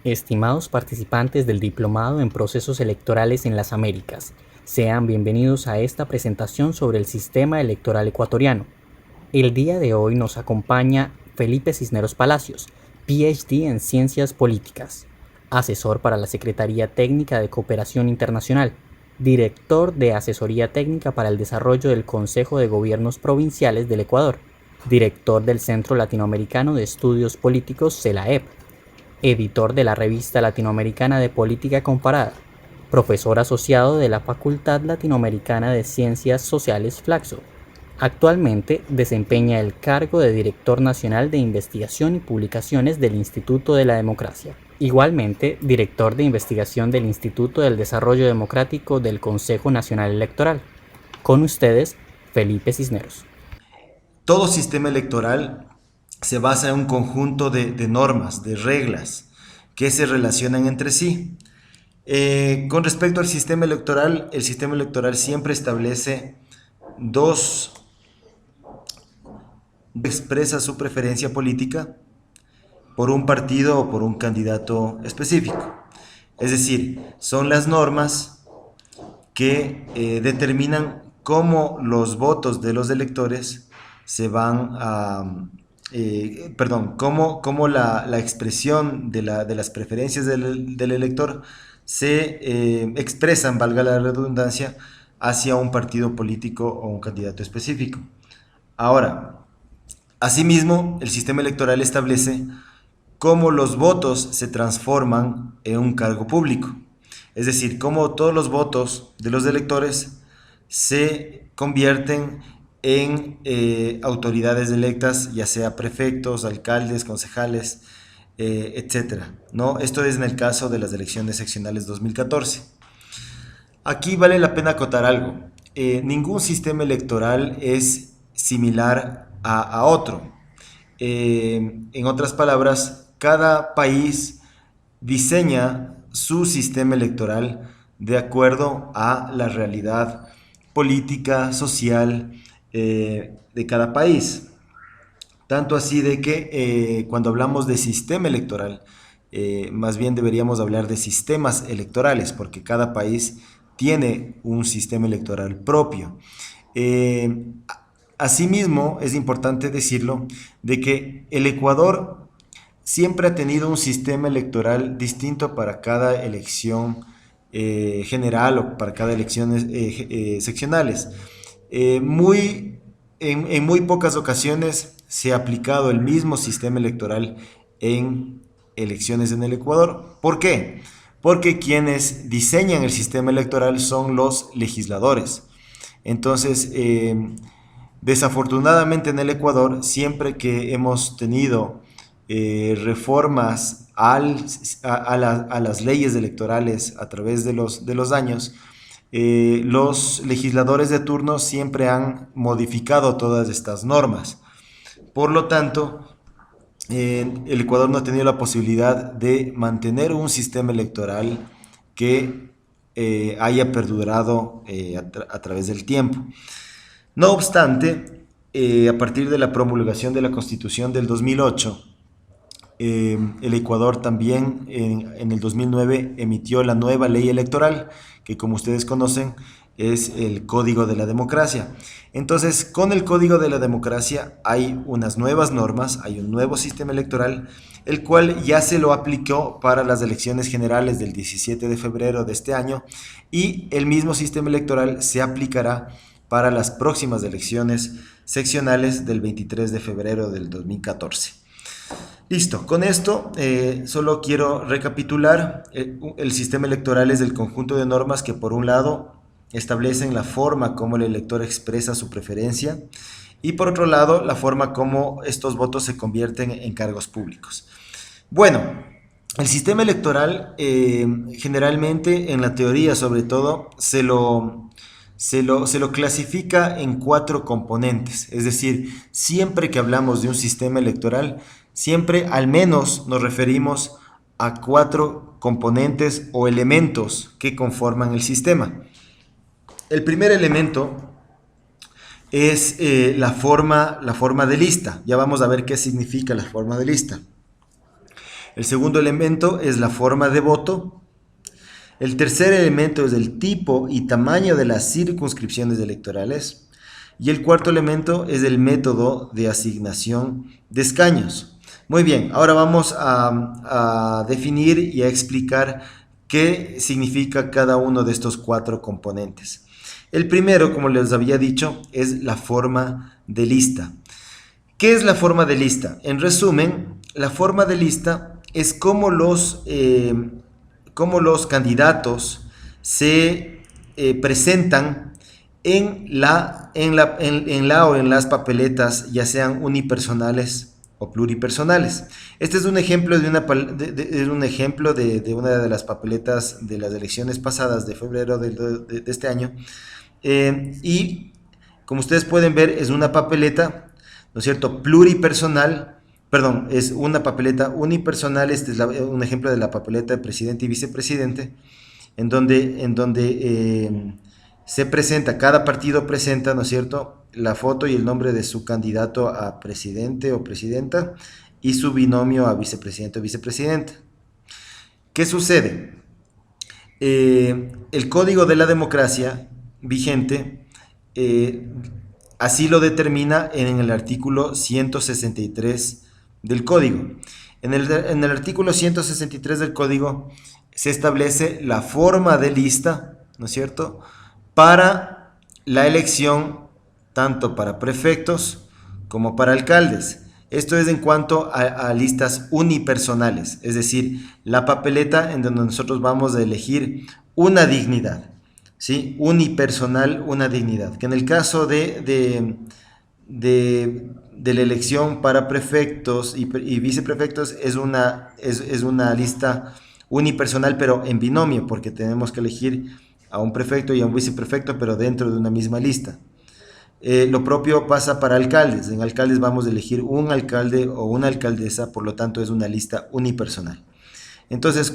Estimados participantes del Diplomado en Procesos Electorales en las Américas, sean bienvenidos a esta presentación sobre el sistema electoral ecuatoriano. El día de hoy nos acompaña Felipe Cisneros Palacios, PhD en Ciencias Políticas, asesor para la Secretaría Técnica de Cooperación Internacional, director de Asesoría Técnica para el Desarrollo del Consejo de Gobiernos Provinciales del Ecuador, director del Centro Latinoamericano de Estudios Políticos CELAEP, editor de la Revista Latinoamericana de Política Comparada, profesor asociado de la Facultad Latinoamericana de Ciencias Sociales Flaxo. Actualmente desempeña el cargo de Director Nacional de Investigación y Publicaciones del Instituto de la Democracia. Igualmente, director de investigación del Instituto del Desarrollo Democrático del Consejo Nacional Electoral. Con ustedes, Felipe Cisneros. Todo sistema electoral se basa en un conjunto de normas, de reglas, que se relacionan entre sí. Con respecto al sistema electoral, el sistema electoral siempre establece expresa su preferencia política por un partido o por un candidato específico. Es decir, son las normas que determinan cómo los votos de los electores se van a... cómo la expresión de las preferencias del elector se expresan, valga la redundancia, hacia un partido político o un candidato específico. Ahora, asimismo, el sistema electoral establece cómo los votos se transforman en un cargo público. Es decir, cómo todos los votos de los electores se convierten en autoridades electas, ya sea prefectos, alcaldes, concejales, etcétera, ¿no? Esto es en el caso de las elecciones seccionales 2014. Aquí vale la pena acotar algo. Ningún sistema electoral es similar a otro. En otras palabras, cada país diseña su sistema electoral de acuerdo a la realidad política, social de cada país. Tanto así de que cuando hablamos de sistema electoral, más bien deberíamos hablar de sistemas electorales, porque cada país tiene un sistema electoral propio. Asimismo, es importante decirlo, de que el Ecuador siempre ha tenido un sistema electoral distinto para cada elección general o para cada elecciones seccionales. En muy pocas ocasiones se ha aplicado el mismo sistema electoral en elecciones en el Ecuador. ¿Por qué? Porque quienes diseñan el sistema electoral son los legisladores. Entonces, desafortunadamente en el Ecuador, siempre que hemos tenido reformas a las leyes electorales a través de los años, los legisladores de turno siempre han modificado todas estas normas. Por lo tanto, el Ecuador no ha tenido la posibilidad de mantener un sistema electoral que haya perdurado a través del tiempo. No obstante, a partir de la promulgación de la Constitución del 2008, el Ecuador también en el 2009 emitió la nueva ley electoral, que como ustedes conocen es el Código de la Democracia. Entonces, con el Código de la Democracia hay unas nuevas normas, hay un nuevo sistema electoral, el cual ya se lo aplicó para las elecciones generales del 17 de febrero de este año, y el mismo sistema electoral se aplicará para las próximas elecciones seccionales del 23 de febrero del 2014. Listo, con esto solo quiero recapitular. El sistema electoral es el conjunto de normas que por un lado establecen la forma como el elector expresa su preferencia y por otro lado la forma como estos votos se convierten en cargos públicos. Bueno, el sistema electoral generalmente en la teoría sobre todo se lo clasifica en 4 componentes, es decir, siempre que hablamos de un sistema electoral, siempre al menos nos referimos a 4 componentes o elementos que conforman el sistema. El primer elemento es la forma de lista. Ya vamos a ver qué significa la forma de lista. El segundo elemento es la forma de voto. El tercer elemento es el tipo y tamaño de las circunscripciones electorales. Y el cuarto elemento es el método de asignación de escaños. Muy bien, ahora vamos a definir y a explicar qué significa cada uno de estos cuatro componentes. El primero, como les había dicho, es la forma de lista. ¿Qué es la forma de lista? En resumen, la forma de lista es cómo los candidatos se presentan en las papeletas, ya sean unipersonales o pluripersonales. Este es un ejemplo de una de las papeletas de las elecciones pasadas de febrero de este año. Y como ustedes pueden ver, es una papeleta, ¿no es cierto?, pluripersonal. Perdón, es una papeleta unipersonal. Este es un ejemplo de la papeleta de presidente y vicepresidente, en donde se presenta, cada partido presenta, ¿no es cierto?, la foto y el nombre de su candidato a presidente o presidenta y su binomio a vicepresidente o vicepresidenta. ¿Qué sucede? El Código de la Democracia vigente así lo determina en el artículo 163 del Código. En el artículo 163 del Código se establece la forma de lista, ¿no es cierto?, para la elección tanto para prefectos como para alcaldes. Esto es en cuanto a listas unipersonales, es decir, la papeleta en donde nosotros vamos a elegir una dignidad, ¿sí? Unipersonal, una dignidad. Que en el caso de la elección para prefectos y viceprefectos es una lista unipersonal, pero en binomio, porque tenemos que elegir a un prefecto y a un viceprefecto, pero dentro de una misma lista. Lo propio pasa para alcaldes. En alcaldes vamos a elegir un alcalde o una alcaldesa, por lo tanto es una lista unipersonal. Entonces,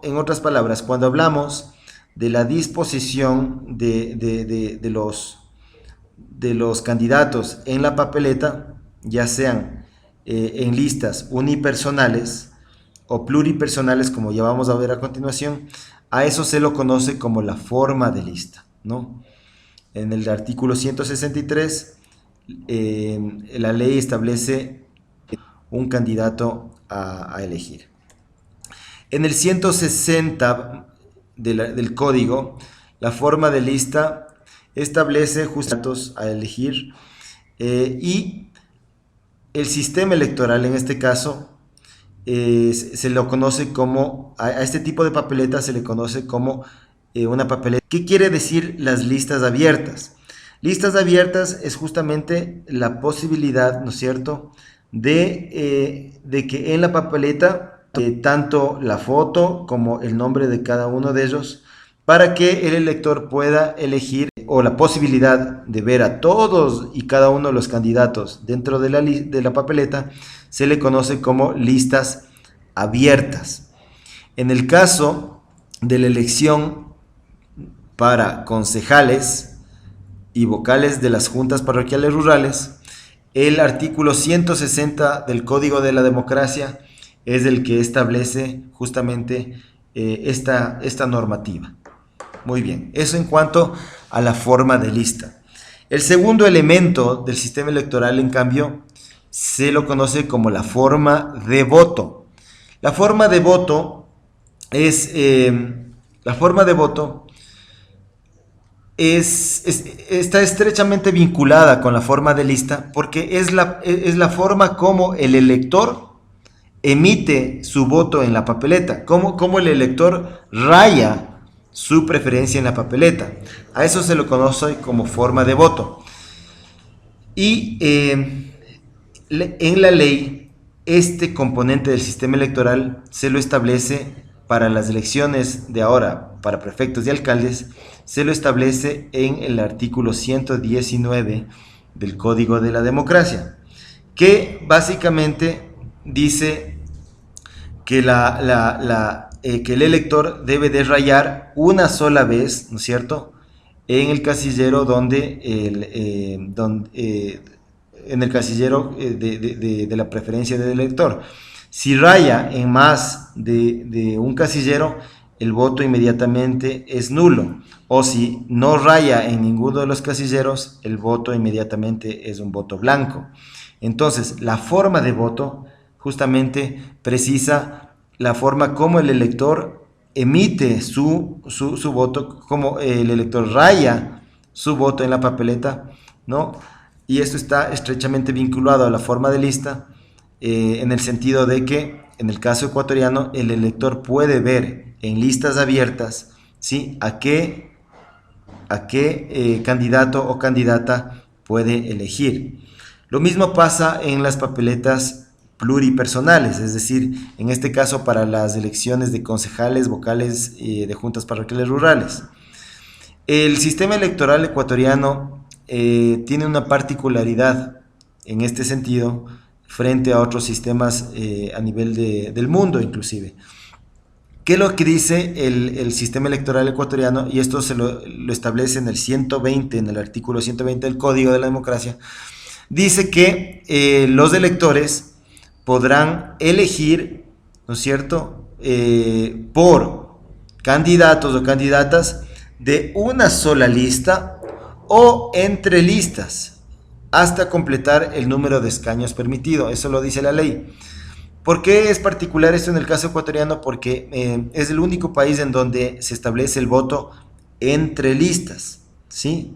en otras palabras, cuando hablamos de la disposición de los candidatos en la papeleta, ya sean en listas unipersonales o pluripersonales, como ya vamos a ver a continuación, a eso se lo conoce como la forma de lista, ¿no? En el artículo 163, la ley establece un candidato a elegir. En el 160 del Código, la forma de lista establece candidatos a elegir y el sistema electoral, en este caso, se lo conoce como, a este tipo de papeleta se le conoce como una papeleta. ¿Qué quiere decir las listas abiertas? Listas abiertas es justamente la posibilidad, ¿no es cierto?, de que en la papeleta tanto la foto como el nombre de cada uno de ellos, para que el elector pueda elegir, o la posibilidad de ver a todos y cada uno de los candidatos dentro de la papeleta, se le conoce como listas abiertas. En el caso de la elección para concejales y vocales de las juntas parroquiales rurales, el artículo 160 del Código de la Democracia es el que establece justamente esta normativa. Muy bien, eso en cuanto a la forma de lista. El segundo elemento del sistema electoral, en cambio, se lo conoce como la forma de voto. La forma de voto está estrechamente vinculada con la forma de lista, porque es la forma como el elector emite su voto en la papeleta, como el elector raya su preferencia en la papeleta. A eso se lo conoce como forma de voto. Y en la ley, este componente del sistema electoral se lo establece para las elecciones de ahora, para prefectos y alcaldes, se lo establece en el artículo 119 del Código de la Democracia, que básicamente dice que que el elector debe de rayar una sola vez, ¿no es cierto?, en el casillero en el casillero de la preferencia del elector. Si raya en más de un casillero, el voto inmediatamente es nulo. O si no raya en ninguno de los casilleros, el voto inmediatamente es un voto blanco. Entonces, la forma de voto justamente precisa la forma como el elector emite su voto, como el elector raya su voto en la papeleta, ¿no? Y esto está estrechamente vinculado a la forma de lista, en el sentido de que, en el caso ecuatoriano, el elector puede ver en listas abiertas, ¿sí?, a qué candidato o candidata puede elegir. Lo mismo pasa en las papeletas pluripersonales, es decir, en este caso para las elecciones de concejales, vocales de juntas parroquiales rurales. El sistema electoral ecuatoriano tiene una particularidad en este sentido frente a otros sistemas a nivel del mundo inclusive. ¿Qué es lo que dice el sistema electoral ecuatoriano? Y esto se lo establece en el 120, en el artículo 120 del Código de la Democracia. Dice que los electores podrán elegir, ¿no es cierto?, por candidatos o candidatas de una sola lista o entre listas hasta completar el número de escaños permitido. Eso lo dice la ley. ¿Por qué es particular esto en el caso ecuatoriano? Porque es el único país en donde se establece el voto entre listas, ¿sí?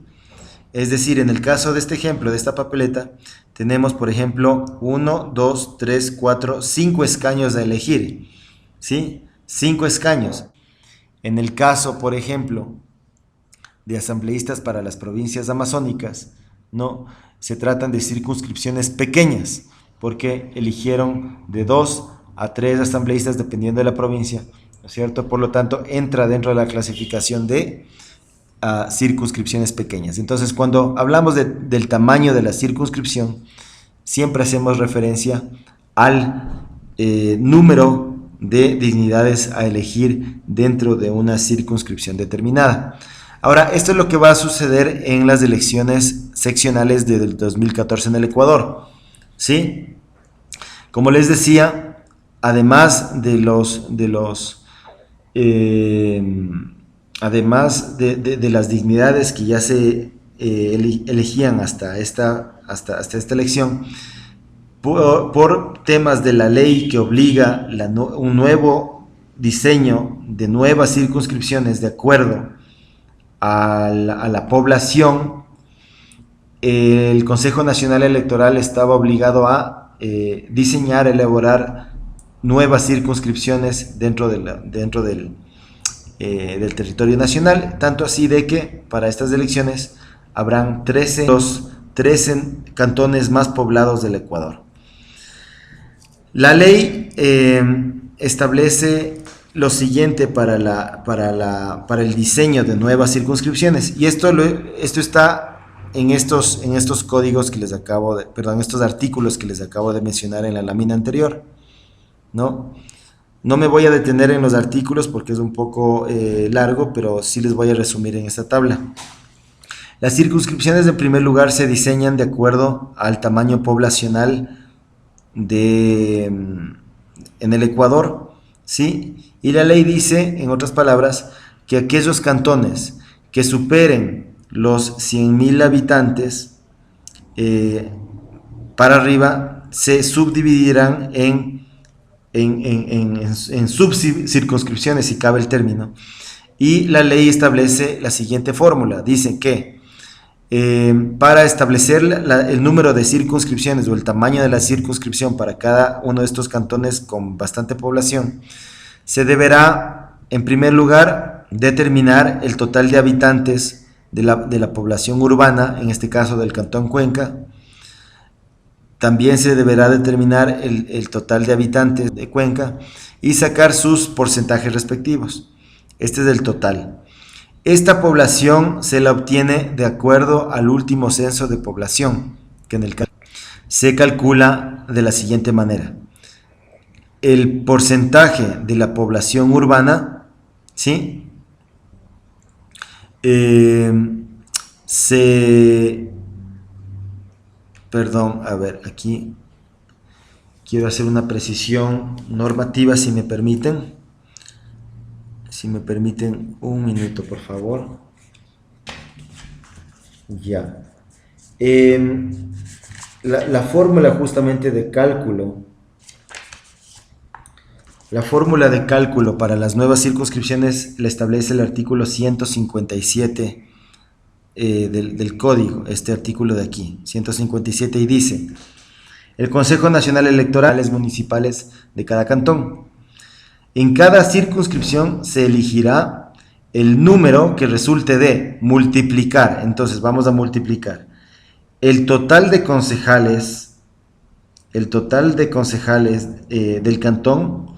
Es decir, en el caso de este ejemplo, de esta papeleta, tenemos, por ejemplo, 1, 2, 3, 4, 5 escaños a elegir, ¿sí? 5 escaños. En el caso, por ejemplo, de asambleístas para las provincias amazónicas, ¿no? Se tratan de circunscripciones pequeñas, porque eligieron de 2 a 3 asambleístas dependiendo de la provincia, ¿no es cierto? Por lo tanto, entra dentro de la clasificación de circunscripciones pequeñas. Entonces, cuando hablamos del tamaño de la circunscripción, siempre hacemos referencia al número de dignidades a elegir dentro de una circunscripción determinada. Ahora, esto es lo que va a suceder en las elecciones seccionales del 2014 en el Ecuador, ¿sí? Como les decía, además de las dignidades que ya se elegían hasta esta elección, por temas de la ley que obliga un nuevo diseño de nuevas circunscripciones de acuerdo a la población, el Consejo Nacional Electoral estaba obligado a diseñar, elaborar nuevas circunscripciones dentro del territorio nacional, tanto así de que para estas elecciones habrán 13 cantones más poblados del Ecuador. La ley establece lo siguiente para el diseño de nuevas circunscripciones, y esto está en estos códigos que les acabo de, perdón, estos artículos que les acabo de mencionar en la lámina anterior, ¿no? No me voy a detener en los artículos porque es un poco largo, pero sí les voy a resumir en esta tabla. Las circunscripciones, en primer lugar, se diseñan de acuerdo al tamaño poblacional en el Ecuador, ¿sí? Y la ley dice, en otras palabras, que aquellos cantones que superen los 100.000 habitantes para arriba se subdividirán en subcircunscripciones, si cabe el término, y la ley establece la siguiente fórmula. Dice que para establecer el número de circunscripciones o el tamaño de la circunscripción para cada uno de estos cantones con bastante población, se deberá, en primer lugar, determinar el total de habitantes de la población urbana, en este caso del Cantón Cuenca. También se deberá determinar el total de habitantes de Cuenca y sacar sus porcentajes respectivos. Este es el total. Esta población se la obtiene de acuerdo al último censo de población, que en el caso se calcula de la siguiente manera. El porcentaje de la población urbana, ¿sí? Perdón, a ver, aquí quiero hacer una precisión normativa, si me permiten. Si me permiten un minuto, por favor. Ya. La fórmula justamente de cálculo. La fórmula de cálculo para las nuevas circunscripciones la establece el artículo 157 del código, este artículo de aquí, 157, y dice: el Consejo Nacional Electoral municipales de cada cantón. En cada circunscripción se elegirá el número que resulte de multiplicar. Entonces vamos a multiplicar el total de concejales, del cantón,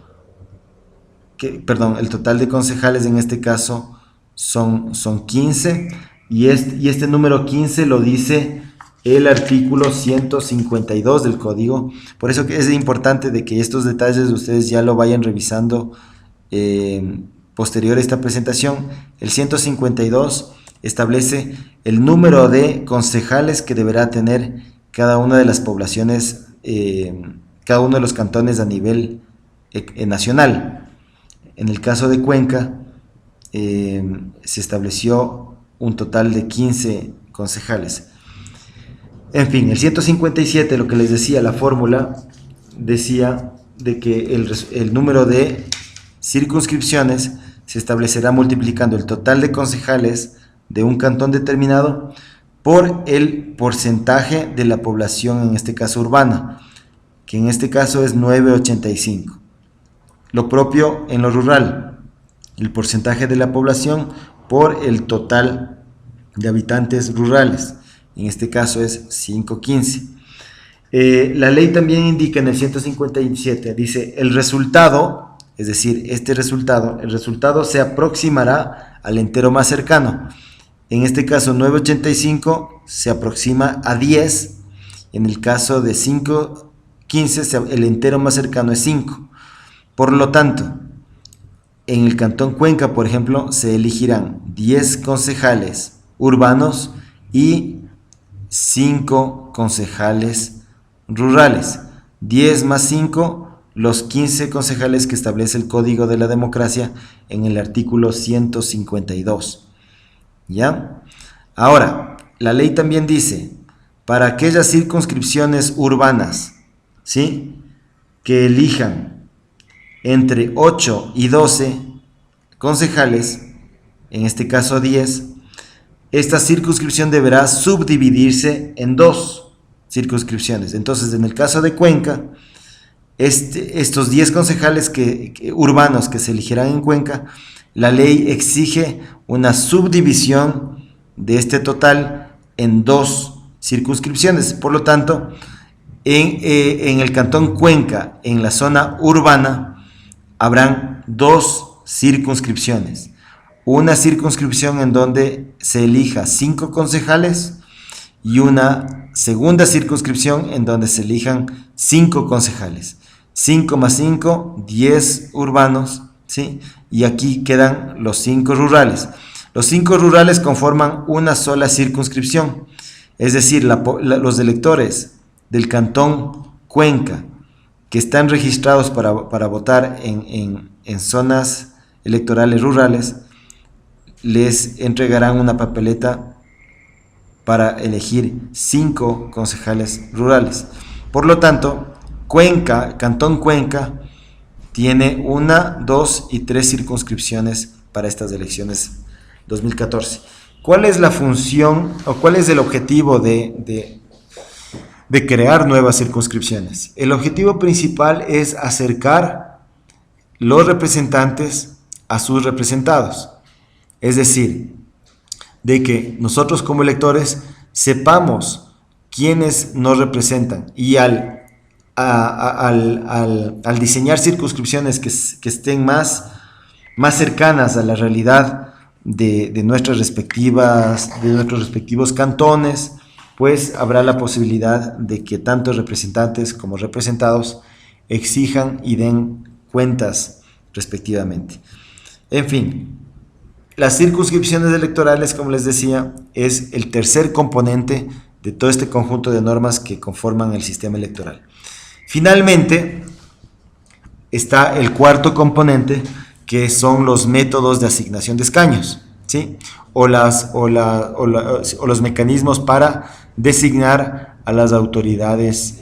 el total de concejales en este caso son 15, y este número 15 lo dice el artículo 152 del código. Por eso que es importante de que estos detalles ustedes ya lo vayan revisando posterior a esta presentación. El 152 establece el número de concejales que deberá tener cada una de las poblaciones, cada uno de los cantones a nivel nacional. En el caso de Cuenca se estableció un total de 15 concejales. En fin, el 157, lo que les decía, la fórmula decía de que el número de circunscripciones se establecerá multiplicando el total de concejales de un cantón determinado por el porcentaje de la población, en este caso urbana, que en este caso es 9,85. Lo propio en lo rural, el porcentaje de la población por el total de habitantes rurales. En este caso es 5,15. La ley también indica en el 157, dice: el resultado, es decir, el resultado se aproximará al entero más cercano. En este caso 9,85 se aproxima a 10. En el caso de 5,15 el entero más cercano es 5. Por lo tanto, en el cantón Cuenca, por ejemplo, se elegirán 10 concejales urbanos y 5 concejales rurales. 10 más 5, los 15 concejales que establece el Código de la Democracia en el artículo 152. ¿Ya? Ahora, la ley también dice: para aquellas circunscripciones urbanas, ¿sí?, que elijan entre 8 y 12 concejales, en este caso 10, esta circunscripción deberá subdividirse en 2 circunscripciones. Entonces, en el caso de Cuenca, estos 10 concejales urbanos que se elegirán en Cuenca, la ley exige una subdivisión de este total en 2 circunscripciones. Por lo tanto, en el cantón Cuenca, en la zona urbana, habrán 2 circunscripciones. Una circunscripción en donde se elija 5 concejales y una segunda circunscripción en donde se elijan 5 concejales. 5 más 5, 10 urbanos, ¿sí? Y aquí quedan los 5 rurales. Los 5 rurales conforman una sola circunscripción, es decir, los electores del cantón Cuenca que están registrados para votar en zonas electorales rurales, les entregarán una papeleta para elegir 5 concejales rurales. Por lo tanto, Cantón Cuenca tiene 1, 2 y 3 circunscripciones para estas elecciones 2014. ¿Cuál es la función o cuál es el objetivo de crear nuevas circunscripciones? El objetivo principal es acercar los representantes a sus representados. Es decir, de que nosotros como electores sepamos quiénes nos representan, y al diseñar circunscripciones que estén más cercanas a la realidad de nuestros respectivos cantones, pues habrá la posibilidad de que tanto representantes como representados exijan y den cuentas respectivamente. En fin, las circunscripciones electorales, como les decía, es el tercer componente de todo este conjunto de normas que conforman el sistema electoral. Finalmente, está el cuarto componente, que son los métodos de asignación de escaños, ¿sí? O los mecanismos para designar a las autoridades,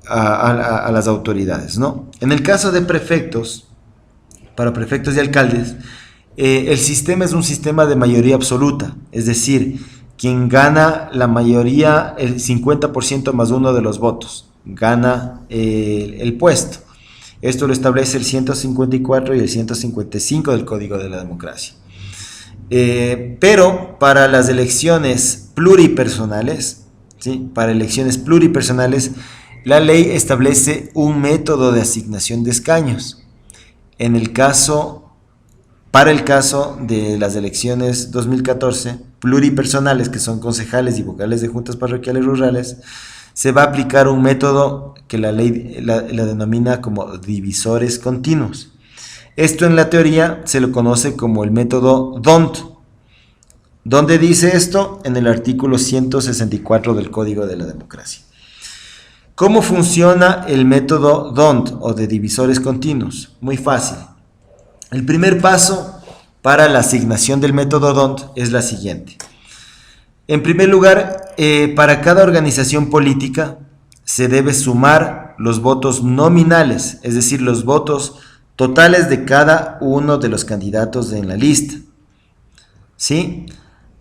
a las autoridades, ¿no? En el caso de prefectos, para prefectos y alcaldes, el sistema es un sistema de mayoría absoluta, es decir, quien gana la mayoría, el 50% más uno de los votos, gana el puesto. Esto lo establece el 154 y el 155 del Código de la Democracia. Pero para las elecciones pluripersonales, ¿sí? Para elecciones pluripersonales, la ley establece un método de asignación de escaños. Para el caso de las elecciones 2014, pluripersonales, que son concejales y vocales de juntas parroquiales rurales, se va a aplicar un método que la ley la denomina como divisores continuos. Esto en la teoría se lo conoce como el método D'Hondt. ¿Dónde dice esto? En el artículo 164 del Código de la Democracia. ¿Cómo funciona el método D'Hondt o de divisores continuos? Muy fácil. El primer paso para la asignación del método D'Hondt es la siguiente. En primer lugar, para cada organización política se debe sumar los votos nominales, es decir, los votos totales de cada uno de los candidatos en la lista, ¿sí?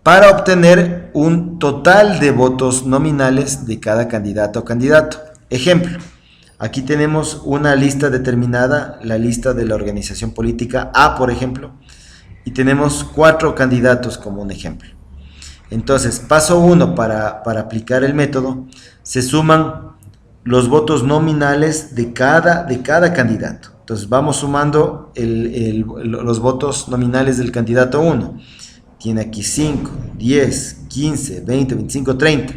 Para obtener un total de votos nominales de cada candidato o candidato. Ejemplo, aquí tenemos una lista determinada, la lista de la organización política A, por ejemplo, y tenemos 4 candidatos como un ejemplo. Entonces, paso 1 para aplicar el método, se suman los votos nominales de cada candidato. Entonces, vamos sumando los votos nominales del candidato 1. Tiene aquí 5, 10, 15, 20, 25, 30.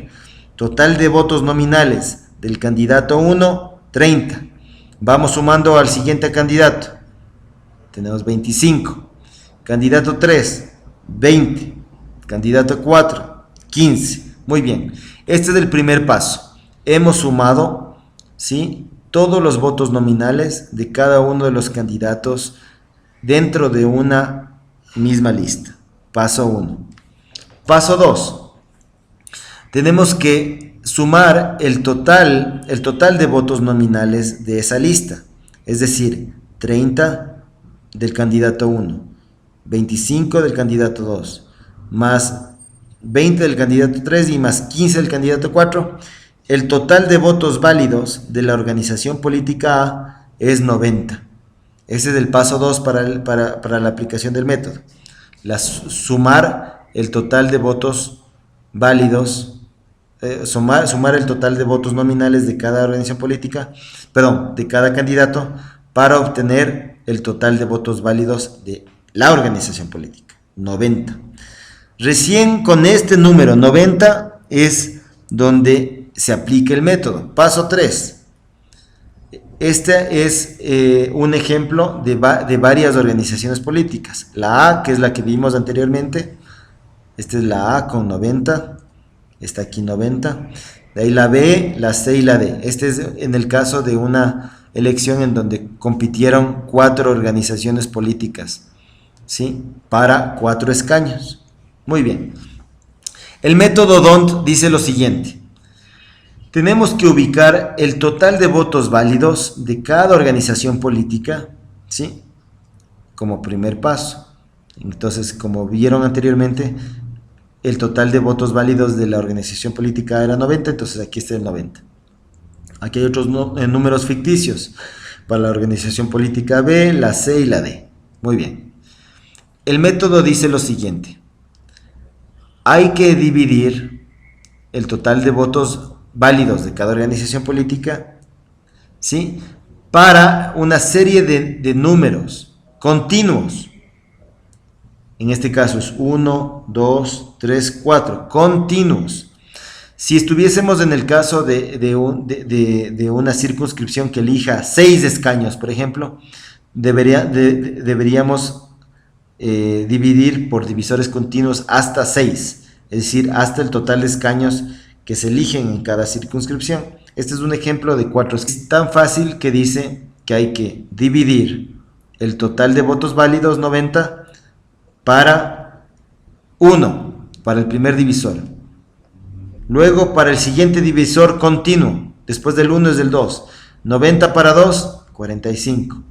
Total de votos nominales del candidato 1, 30. Vamos sumando al siguiente candidato. Tenemos 25. Candidato 3, 20. Candidato 4, 15. Muy bien. Este es el primer paso. Hemos sumado, ¿sí?, todos los votos nominales de cada uno de los candidatos dentro de una misma lista. Paso 1. Paso 2. Tenemos que sumar el total de votos nominales de esa lista. Es decir, 30 del candidato 1, 25 del candidato 2, más 20 del candidato 3 y más 15 del candidato 4. El total de votos válidos de la organización política A es 90. Ese es el paso 2 para la aplicación del método. Sumar el total de votos válidos, sumar el total de votos nominales de cada organización política, de cada candidato, para obtener el total de votos válidos de la organización política, 90. Recién con este número 90 es donde se aplica el método. Paso 3. Este es un ejemplo de varias organizaciones políticas. La A, que es la que vimos anteriormente, esta es la A con 90, está aquí 90. De ahí la B, la C y la D. Este es en el caso de una elección en donde compitieron 4 organizaciones políticas, ¿sí?, para 4 escaños. Muy bien. El método D'Hondt dice lo siguiente. Tenemos que ubicar el total de votos válidos de cada organización política, ¿sí?, como primer paso. Entonces, como vieron anteriormente, el total de votos válidos de la organización política era 90, entonces aquí está el 90. Aquí hay otros números ficticios para la organización política B, la C y la D. Muy bien. El método dice lo siguiente. Hay que dividir el total de votos válidos de cada organización política, ¿sí?, para una serie de números continuos. En este caso es 1, 2, 3, 4, continuos. Si estuviésemos en el caso de una circunscripción que elija 6 escaños, por ejemplo, deberíamos dividir por divisores continuos hasta 6, es decir, hasta el total de escaños que se eligen en cada circunscripción. Este es un ejemplo de 4 escaños. Es tan fácil que dice que hay que dividir el total de votos válidos, 90, para 1, para el primer divisor. Luego para el siguiente divisor continuo, después del 1 es el 2. 90 para 2, 45.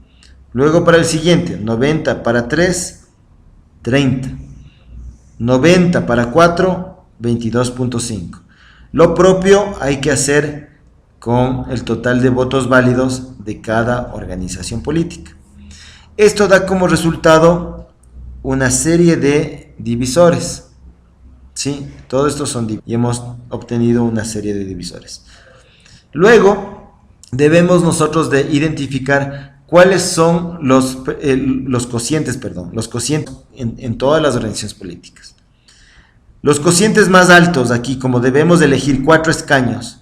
Luego para el siguiente, 90 para 3, 30. 90 para 4, 22.5. Lo propio hay que hacer con el total de votos válidos de cada organización política. Esto da como resultado una serie de divisores. ¿Sí? Todo esto son divisores y hemos obtenido una serie de divisores. Luego debemos nosotros de identificar cuáles son los cocientes en todas las organizaciones políticas. Los cocientes más altos aquí, como debemos elegir 4 escaños,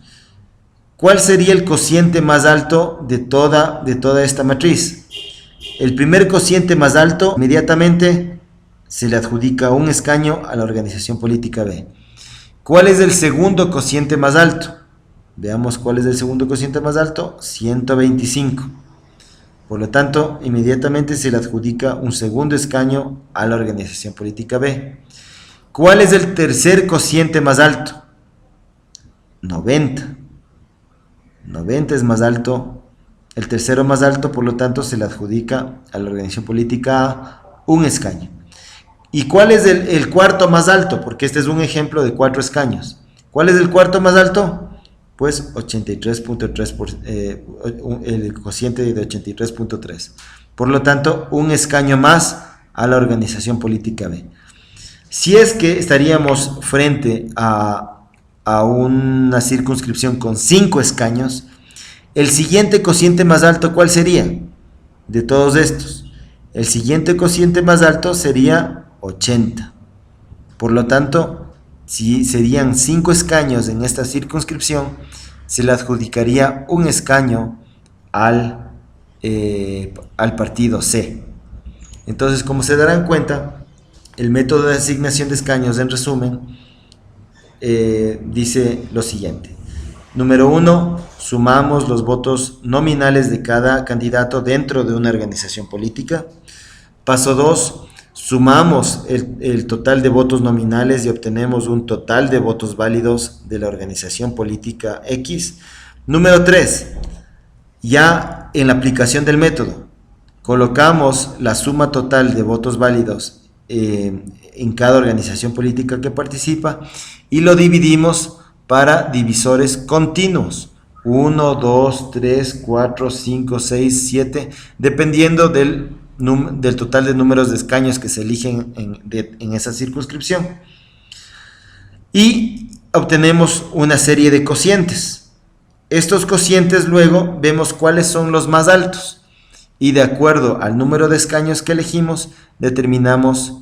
¿cuál sería el cociente más alto de toda esta matriz? El primer cociente más alto, inmediatamente se le adjudica un escaño a la organización política B. ¿Cuál es el segundo cociente más alto? Veamos cuál es el segundo cociente más alto, 125. Por lo tanto, inmediatamente se le adjudica un segundo escaño a la organización política B. ¿Cuál es el tercer cociente más alto? 90. 90 es más alto, el tercero más alto, por lo tanto se le adjudica a la organización política A un escaño. ¿Y cuál es el cuarto más alto? Porque este es un ejemplo de 4 escaños. ¿Cuál es el cuarto más alto? Pues 83.3, el cociente de 83.3. Por lo tanto, un escaño más a la organización política B. Si es que estaríamos frente a una circunscripción con 5 escaños, el siguiente cociente más alto, ¿cuál sería? De todos estos. El siguiente cociente más alto sería 80. Por lo tanto, si serían 5 escaños en esta circunscripción, se le adjudicaría un escaño al partido C. Entonces, como se darán cuenta, el método de asignación de escaños, en resumen, dice lo siguiente. Número 1, sumamos los votos nominales de cada candidato dentro de una organización política. Paso 2, sumamos el total de votos nominales y obtenemos un total de votos válidos de la organización política X. Número 3, ya en la aplicación del método, colocamos la suma total de votos válidos en cada organización política que participa y lo dividimos para divisores continuos, 1, 2, 3, 4, 5, 6, 7, dependiendo del total de números de escaños que se eligen en esa circunscripción. Y obtenemos una serie de cocientes. Estos cocientes luego vemos cuáles son los más altos y de acuerdo al número de escaños que elegimos determinamos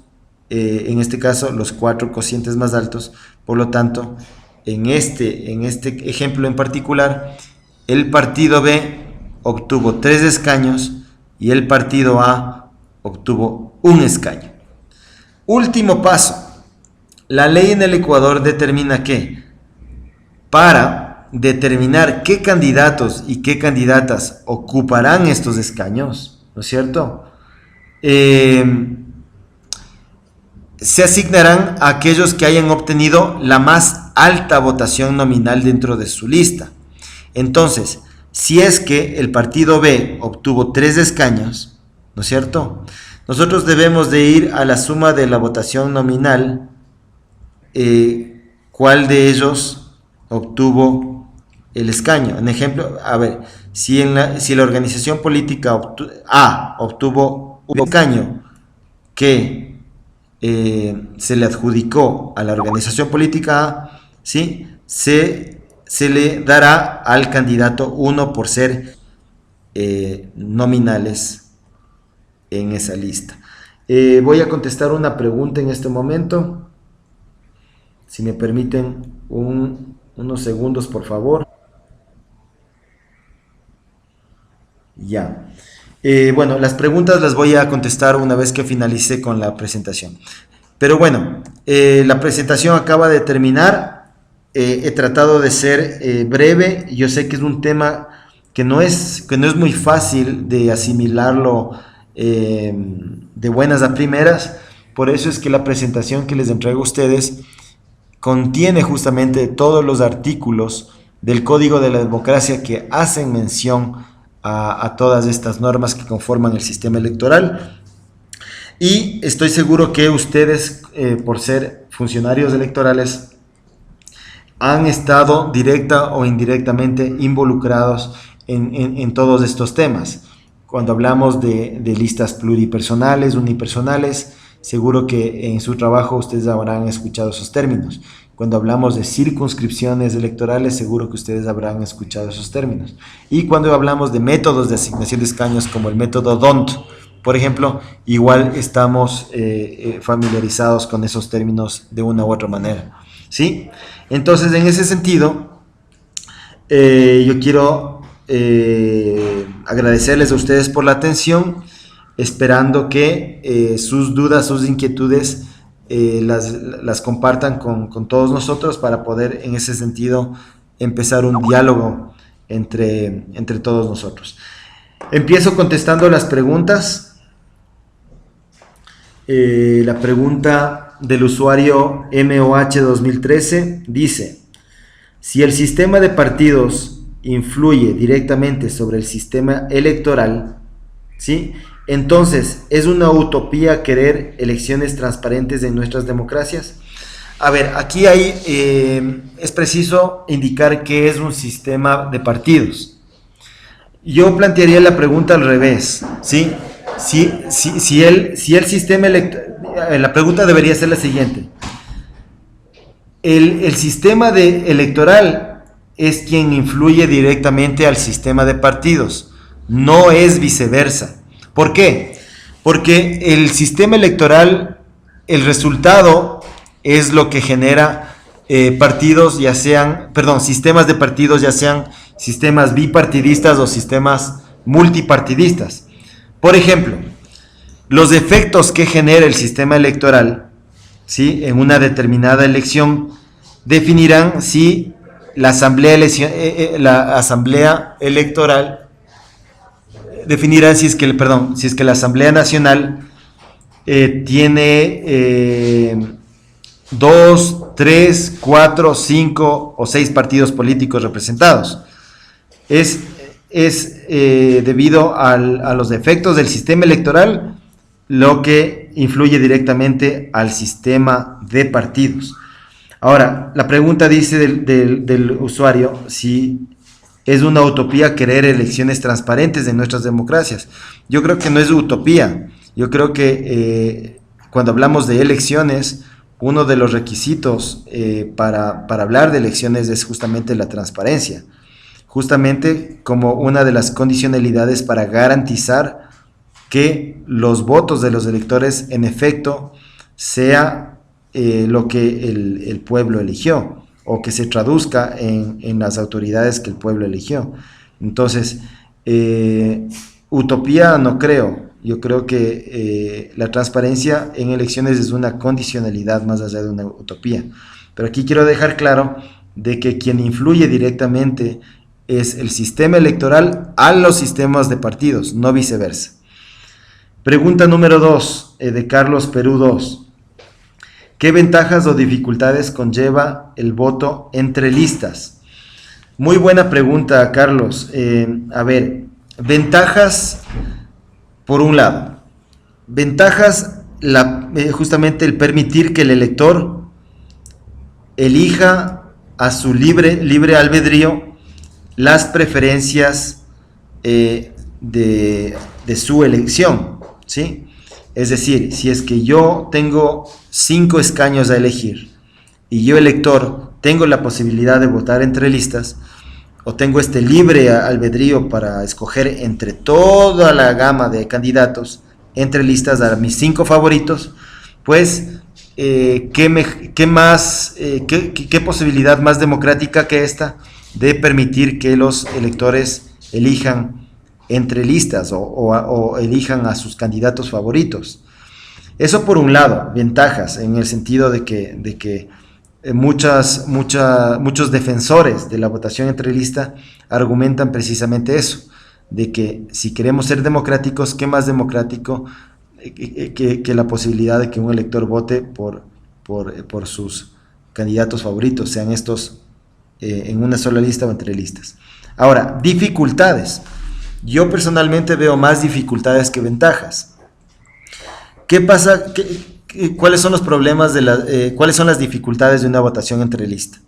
en este caso los 4 cocientes más altos. Por lo tanto, en este ejemplo en particular, el partido B obtuvo 3 escaños y el partido A obtuvo 1 escaño. Último paso. La ley en el Ecuador determina que para determinar qué candidatos y qué candidatas ocuparán estos escaños, ¿no es cierto? Se asignarán a aquellos que hayan obtenido la más alta votación nominal dentro de su lista. Entonces, si es que el partido B obtuvo 3 escaños, ¿no es cierto? Nosotros debemos de ir a la suma de la votación nominal, cuál de ellos obtuvo el escaño. En ejemplo, a ver, si la organización política A obtuvo un escaño que se le adjudicó a la organización política A, ¿sí? Se le dará al candidato 1 por ser nominales en esa lista. Voy a contestar una pregunta en este momento. Si me permiten unos segundos, por favor. Ya. Bueno, las preguntas las voy a contestar una vez que finalice con la presentación. Pero bueno, la presentación acaba de terminar. He tratado de ser breve. Yo sé que es un tema que no es muy fácil de asimilarlo de buenas a primeras. Por eso es que la presentación que les entrego a ustedes contiene justamente todos los artículos del Código de la Democracia que hacen mención a todas estas normas que conforman el sistema electoral. Y estoy seguro que ustedes, por ser funcionarios electorales, han estado directa o indirectamente involucrados en todos estos temas. Cuando hablamos de listas pluripersonales, unipersonales, seguro que en su trabajo ustedes habrán escuchado esos términos. Cuando hablamos de circunscripciones electorales, seguro que ustedes habrán escuchado esos términos. Y cuando hablamos de métodos de asignación de escaños, como el método DONT, por ejemplo, igual estamos familiarizados con esos términos de una u otra manera, ¿sí? Entonces, en ese sentido, yo quiero agradecerles a ustedes por la atención, esperando que sus dudas, sus inquietudes las compartan con todos nosotros para poder, en ese sentido, empezar un diálogo entre todos nosotros. Empiezo contestando las preguntas. La pregunta del usuario MOH 2013 dice: si el sistema de partidos influye directamente sobre el sistema electoral, ¿sí?, entonces, ¿es una utopía querer elecciones transparentes en nuestras democracias? A ver, aquí es preciso indicar qué es un sistema de partidos. Yo plantearía la pregunta al revés, ¿sí? Si el sistema electoral, la pregunta debería ser la siguiente: el sistema electoral es quien influye directamente al sistema de partidos, no es viceversa. ¿Por qué? Porque el sistema electoral, el resultado es lo que genera partidos, sistemas de partidos, ya sean sistemas bipartidistas o sistemas multipartidistas. Por ejemplo, los efectos que genera el sistema electoral, ¿sí?, en una determinada elección definirán si la asamblea electoral definirán si es que la Asamblea Nacional tiene 2, 3, 4, 5 o 6 partidos políticos representados. Es debido a los efectos del sistema electoral lo que influye directamente al sistema de partidos. Ahora, la pregunta dice del usuario si es una utopía querer elecciones transparentes en nuestras democracias. Yo creo que no es utopía. Yo creo que cuando hablamos de elecciones, uno de los requisitos para hablar de elecciones es justamente la transparencia, justamente como una de las condicionalidades para garantizar que los votos de los electores en efecto sea lo que el pueblo eligió, o que se traduzca en las autoridades que el pueblo eligió. Entonces, utopía no creo. Yo creo que la transparencia en elecciones es una condicionalidad más allá de una utopía. Pero aquí quiero dejar claro de que quien influye directamente es el sistema electoral a los sistemas de partidos, no viceversa. Pregunta número 2, de Carlos Perú 2. ¿Qué ventajas o dificultades conlleva el voto entre listas? Muy buena pregunta, Carlos. A ver, ventajas, por un lado. Ventajas, justamente el permitir que el elector elija a su libre albedrío las preferencias de su elección, ¿sí? Es decir, si es que yo tengo 5 escaños a elegir y yo, elector, tengo la posibilidad de votar entre listas, o tengo este libre albedrío para escoger entre toda la gama de candidatos entre listas a mis 5 favoritos, pues ¿qué posibilidad más democrática que esta de permitir que los electores elijan entre listas o elijan a sus candidatos favoritos? Eso por un lado, ventajas, en el sentido de que muchos defensores de la votación entre lista argumentan precisamente eso, de que si queremos ser democráticos, ¿qué más democrático que la posibilidad de que un elector vote por sus candidatos favoritos, sean estos en una sola lista o entre listas? Ahora, dificultades. Yo personalmente veo más dificultades que ventajas. ¿Qué pasa? ¿Cuáles son los problemas cuáles son las dificultades de una votación entre lista?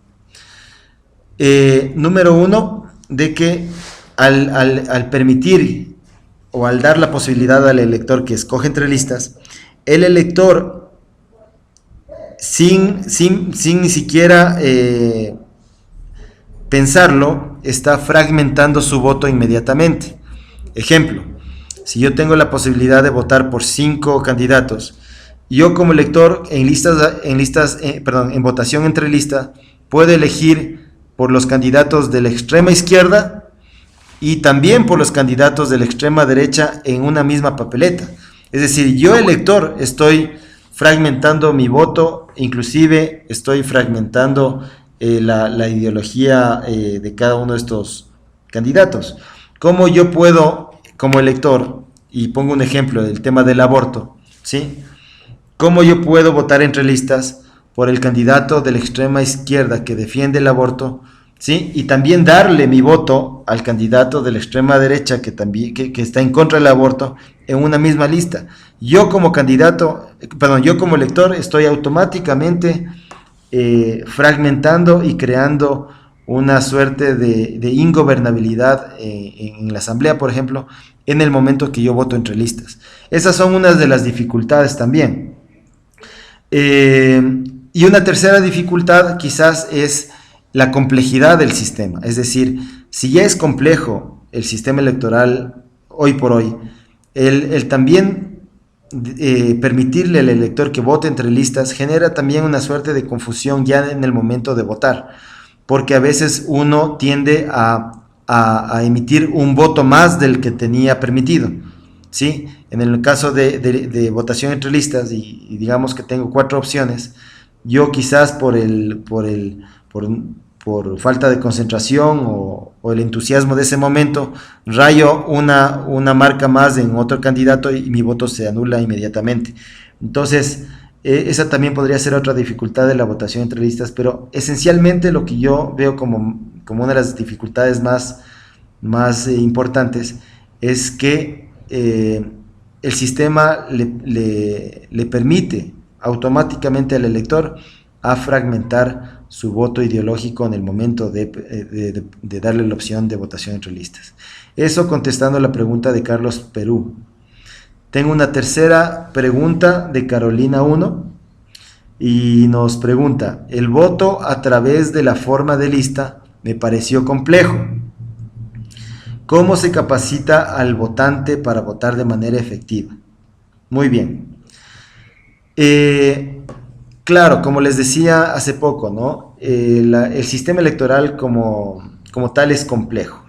Número uno, de que al permitir o al dar la posibilidad al elector que escoge entre listas, el elector sin ni siquiera pensarlo, está fragmentando su voto inmediatamente. Ejemplo, si yo tengo la posibilidad de votar por 5 candidatos, yo como elector en votación entre listas, puedo elegir por los candidatos de la extrema izquierda y también por los candidatos de la extrema derecha en una misma papeleta. Es decir, yo elector estoy fragmentando mi voto, inclusive estoy fragmentando la ideología de cada uno de estos candidatos. ¿Cómo yo puedo, como elector, y pongo un ejemplo del tema del aborto, ¿sí? ¿Cómo yo puedo votar entre listas por el candidato de la extrema izquierda que defiende el aborto, ¿sí? Y también darle mi voto al candidato de la extrema derecha que está en contra del aborto en una misma lista? Yo como elector estoy automáticamente fragmentando y creando una suerte de ingobernabilidad en la asamblea, por ejemplo, en el momento que yo voto entre listas. Esas son unas de las dificultades también. Y una tercera dificultad quizás es la complejidad del sistema. Es decir, si ya es complejo el sistema electoral hoy por hoy, el también permitirle al elector que vote entre listas genera también una suerte de confusión ya en el momento de votar, porque a veces uno tiende a emitir un voto más del que tenía permitido, ¿sí? En el caso de votación entre listas y digamos que tengo 4 opciones, yo quizás por falta de concentración o el entusiasmo de ese momento, rayo una marca más en otro candidato y mi voto se anula inmediatamente. Entonces, esa también podría ser otra dificultad de la votación entre listas, pero esencialmente lo que yo veo como una de las dificultades más importantes es que el sistema le permite automáticamente al elector a fragmentar su voto ideológico en el momento de darle la opción de votación entre listas. Eso contestando la pregunta de Carlos Perú. Tengo una tercera pregunta de Carolina 1 y nos pregunta: el voto a través de la forma de lista me pareció complejo. ¿Cómo se capacita al votante para votar de manera efectiva? Muy bien. Claro, como les decía hace poco, ¿no? El sistema electoral como tal es complejo.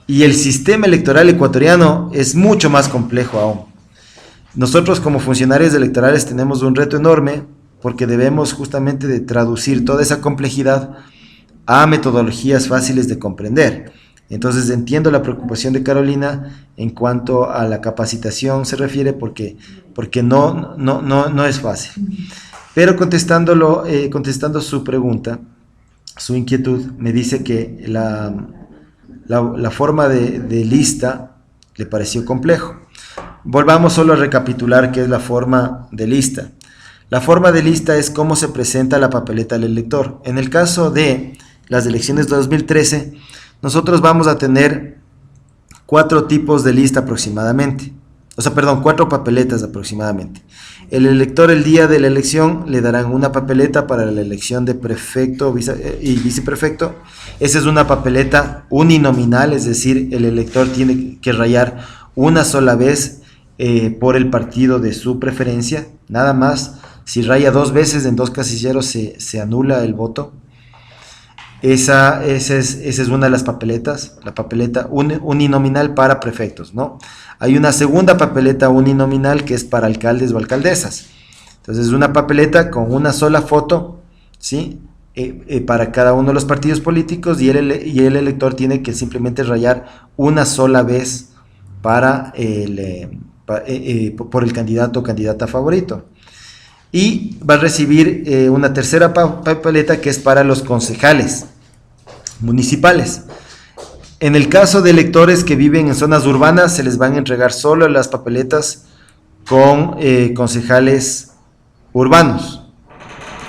Y el sistema electoral ecuatoriano es mucho más complejo aún. Nosotros como funcionarios electorales tenemos un reto enorme porque debemos justamente de traducir toda esa complejidad a metodologías fáciles de comprender. Entonces entiendo la preocupación de Carolina en cuanto a la capacitación se refiere porque no es fácil. Pero contestando su pregunta, su inquietud, me dice que la forma de lista le pareció complejo. Volvamos solo a recapitular qué es la forma de lista. La forma de lista es cómo se presenta la papeleta al elector. En el caso de las elecciones de 2013, nosotros vamos a tener 4 tipos de lista aproximadamente. 4 papeletas aproximadamente. El elector el día de la elección le darán una papeleta para la elección de prefecto y viceprefecto. Esa es una papeleta uninominal, es decir, el elector tiene que rayar una sola vez por el partido de su preferencia, nada más. Si raya 2 veces en 2 casilleros se anula el voto. Esa es una de las papeletas, la papeleta uninominal para prefectos, ¿no? Hay una segunda papeleta uninominal que es para alcaldes o alcaldesas. Entonces es una papeleta con una sola foto, ¿sí? para cada uno de los partidos políticos, y el elector tiene que simplemente rayar una sola vez para por el candidato o candidata favorito. Y va a recibir una tercera papeleta, que es para los concejales municipales. En el caso de electores que viven en zonas urbanas, se les van a entregar solo las papeletas con concejales urbanos,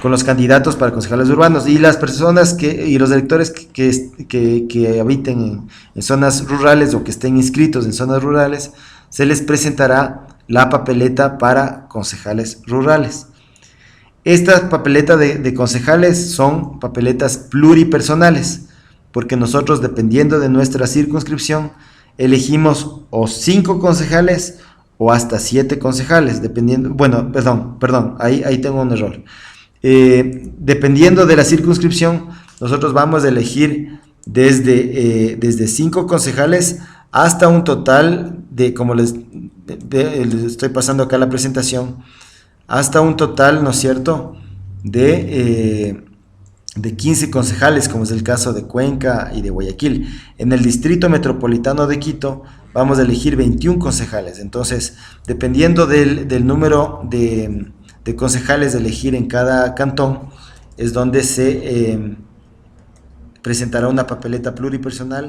con los candidatos para concejales urbanos, y las personas y los electores que habiten en zonas rurales o que estén inscritos en zonas rurales, se les presentará la papeleta para concejales rurales. Esta papeleta de concejales son papeletas pluripersonales, porque nosotros, dependiendo de nuestra circunscripción, elegimos o 5 concejales o hasta 7 concejales, dependiendo, bueno, perdón, ahí tengo un error. Dependiendo de la circunscripción, nosotros vamos a elegir desde 5 concejales hasta un total de, como les estoy pasando acá la presentación, hasta un total, ¿no es cierto?, de 15 concejales, como es el caso de Cuenca y de Guayaquil. En el Distrito Metropolitano de Quito vamos a elegir 21 concejales. Entonces, dependiendo del número de concejales de elegir en cada cantón, es donde se presentará una papeleta pluripersonal